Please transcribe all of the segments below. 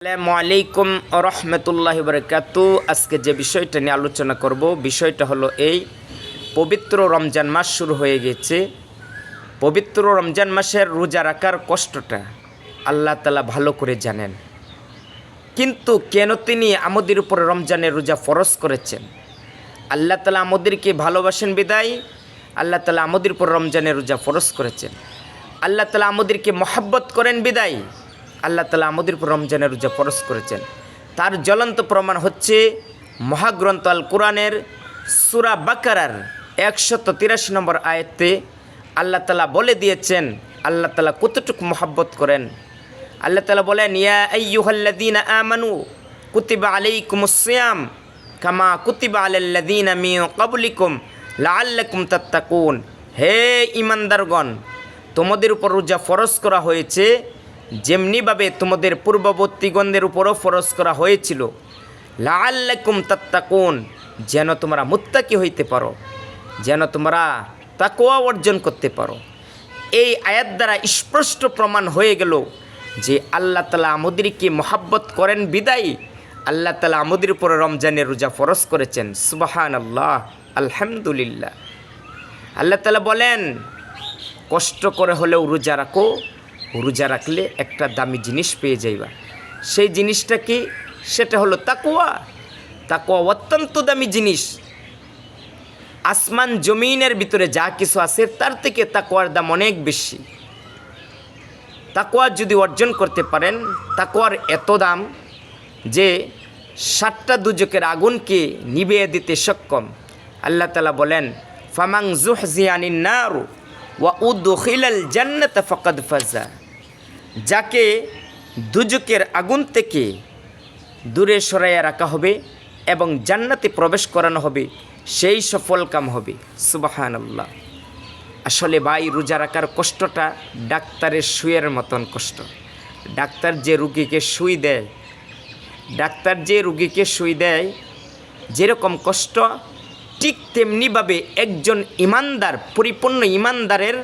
আসসালামু আলাইকুম রহমতুল্লাহি বারাকাতু। আজকে যে বিষয়টা নিয়ে আলোচনা করব বিষয়টা হলো এই পবিত্র রমজান মাস শুরু হয়ে গেছে। পবিত্র রমজান মাসের রোজা রাখার কষ্টটা আল্লাহ তাআলা ভালো করে জানেন, কিন্তু কেন তিনি আমাদের উপরে রমজানের রোজা ফরজ করেছেন? আল্লাহ তাআলা আমাদেরকে ভালোবাসেন বিদায় আল্লাহ তাআলা আমাদের উপর রমজানের রোজা ফরজ করেছেন। আল্লাহ তাআলা আমাদেরকে মহব্বত করেন বিদায় আল্লাহ তাআলা আমাদের উপর রমজানের রোজা ফরজ করেছেন। তার জ্বলন্ত প্রমাণ হচ্ছে মহাগ্রন্থ আল কোরআনের সূরা বাকারার 183 নম্বর আয়াতে আল্লাহ তাআলা বলে দিয়েছেন আল্লাহ তাআলা কতটুকু মহব্বত করেন। আল্লাহ তাআলা বলেন, ইয়া আইয়ুহাল্লাযীনা আমানু কুতিবা আলাইকুমুস সিয়াম কামা কুতিবা আলাল্লাযীনা মিন ক্বাবলিকুম লাআল্লাকুম তাত্তাকুন। হে ঈমানদারগণ, তোমাদের উপর রোজা ফরজ করা হয়েছে যেমনিভাবে তোমাদের পূর্ববর্তীগণদের উপরও ফরজ করা হয়েছিল, লাআল্লাকুম তাত্তাকুন, যেন তোমরা মুত্তাকি হইতে পারো, যেন তোমরা তাকওয়া অর্জন করতে পারো। এই আয়াত দ্বারা স্পষ্ট প্রমাণ হয়ে গেল যে আল্লাহ তাআলা আমাদেরকে মহব্বত করেন বিদায় আল্লাহ তাআলা আমাদের উপরে রমজানের রোজা ফরজ করেছেন। সুবহানাল্লাহ, আলহামদুলিল্লাহ। আল্লাহ তাআলা বলেন, কষ্ট করে হলেও রোজা রাখো, রোজা রাখলে একটা দামি জিনিস পেয়ে যাইবা। সেই জিনিসটা কি? সেটা হলো তাকওয়া। তাকওয়া অত্যন্ত দামি জিনিস। আসমান জমিনের ভিতরে যা কিছু আছে তার থেকে তাকওয়ার দাম অনেক বেশি। তাকওয়া যদি অর্জন করতে পারেন, তাকওয়ার এত দাম যে 7টা দুজকের আগুনকে নিভিয়ে দিতে সক্ষম। আল্লাহ তাআলা বলেন, ফামান যুহজিয়া আনিন নার ওয়া উদখিলাল জান্নাতা ফাকাদ ফাজা। যাকে দুজকের আগুন থেকে দূরে সরাইয়া রাখা হবে এবং জান্নাতে প্রবেশ করানো হবে, সেই সফল কাম হবে। সুবহানাল্লাহ। আসলে ভাই, রোজা রাখার কষ্টটা ডাক্তারের সুইয়ের মতন কষ্ট। ডাক্তার যে রুগীকে সুই দেয়, যেরকম কষ্ট, ঠিক তেমনিভাবে একজন ইমানদার, পরিপূর্ণ ইমানদারের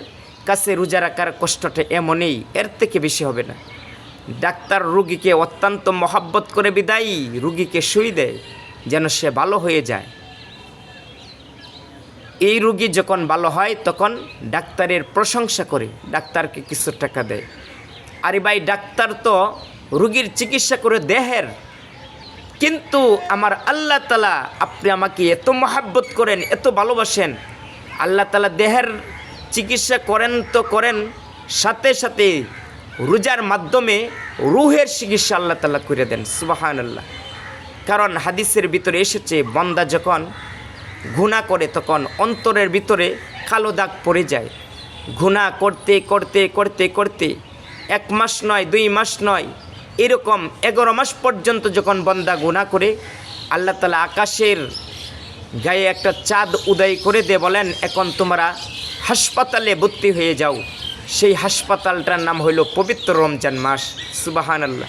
কাছে রোজা রাখার কষ্টটা এমনই, এর থেকে বেশি হবে না। ডাক্তার রুগীকে অত্যন্ত মহব্বত করে বিদায় রুগীকে সুই দেয় যেন সে ভালো হয়ে যায়। এই রুগী যখন ভালো হয় তখন ডাক্তারের প্রশংসা করে, ডাক্তারকে কিছু টাকা দেয়। আরে ভাই, ডাক্তার তো রুগীর চিকিৎসা করে দেহের, কিন্তু আমার আল্লাহ তাআলা, আপনি আমাকে এত মহব্বত করেন, এত ভালোবাসেন, আল্লাহ তাআলা দেহের চিকিৎসা করেন তো করেন, সাথে সাথে রোজার মাধ্যমে রুহের চিকিৎসা আল্লাহ তাআলা করে দেন। সুবহানাল্লাহ। কারণ হাদিসের ভিতরে এসেছে, বান্দা যখন গুনাহ করে তখন অন্তরের ভিতরে কালো দাগ পড়ে যায়। গুনাহ করতে করতে করতে করতে 1 মাস নয়, 2 মাস নয়, এরকম 11 মাস পর্যন্ত যখন বান্দা গুনাহ করে, আল্লাহ তাআলা আকাশের গায়ে একটা চাঁদ উদয় করে দিয়ে বলেন, এখন তোমরা হাসপাতালে ভর্তি হয়ে যাও। সেই হাসপাতালটার নাম হইল পবিত্র রমজান মাস। সুবহানাল্লাহ।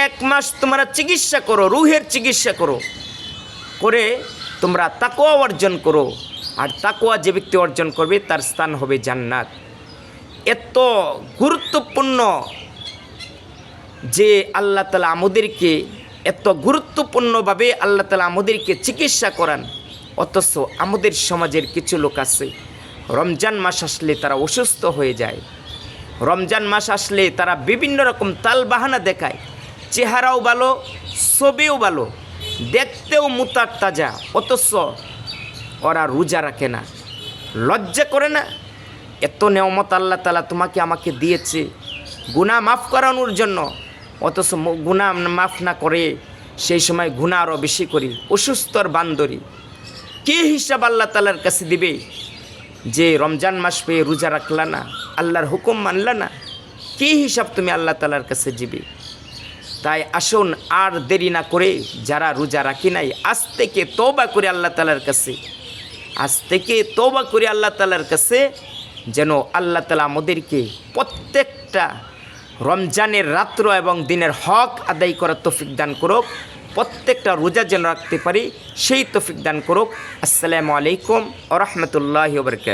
1 মাস তোমরা চিকিৎসা করো, রুহের চিকিৎসা করো, করে তোমরা তাকওয়া অর্জন করো। আর তাকওয়া যে ব্যক্তি অর্জন করবে তার স্থান হবে জান্নাত। এত গুরুত্বপূর্ণ যে আল্লাহ তাআলা আমাদেরকে এত গুরুত্বপূর্ণভাবে আল্লাহ তাআলা আমাদেরকে চিকিৎসা করান, অথচ আমাদের সমাজের কিছু লোক আছে, রমজান মাস আসলে তারা অসুস্থ হয়ে যায়। রমজান মাস আসলে তারা বিভিন্ন রকম তালবাহানা দেখায়, চেহারাও ভালো, ছবিও ভালো, দেখতেও মুতার তাজা, অথচ ওরা রোজা রাখে না। লজ্জা করে না? এত নেয়ামত আল্লাহ তাআলা তোমাকে আমাকে দিয়েছে গুনাহ মাফ করানোর জন্য, অথচ গুনাহ মাফ না করে সেই সময় গুনাহ আরও বেশি করি, অসুস্থর বান্দরি। কী হিসাব আল্লাহ তাআলার কাছে দিবে যে রমজান মাস পেয়ে রোজা রাখলা না, আল্লাহর হুকুম মানলা না? কী হিসাব তুমি আল্লাহ তাআলার কাছে দিবে? তাই আসুন আর দেরি না করে যারা রোজা রাখি নাই, আজ থেকে তওবা করে আল্লাহ তাআলার কাছে, আল্লাহ তাআলার কাছে, যেন আল্লাহ তাআলা আমাদেরকে প্রত্যেকটা রমজানের রাত্র এবং দিনের হক আদায় করার তৌফিক দান করুক, প্রত্যেকটা রোজা যেন রাখতে পারি সেই তৌফিক দান করুক। আসসালামু আলাইকুম ওয়া রাহমাতুল্লাহি ওয়া বারাকাতুহু।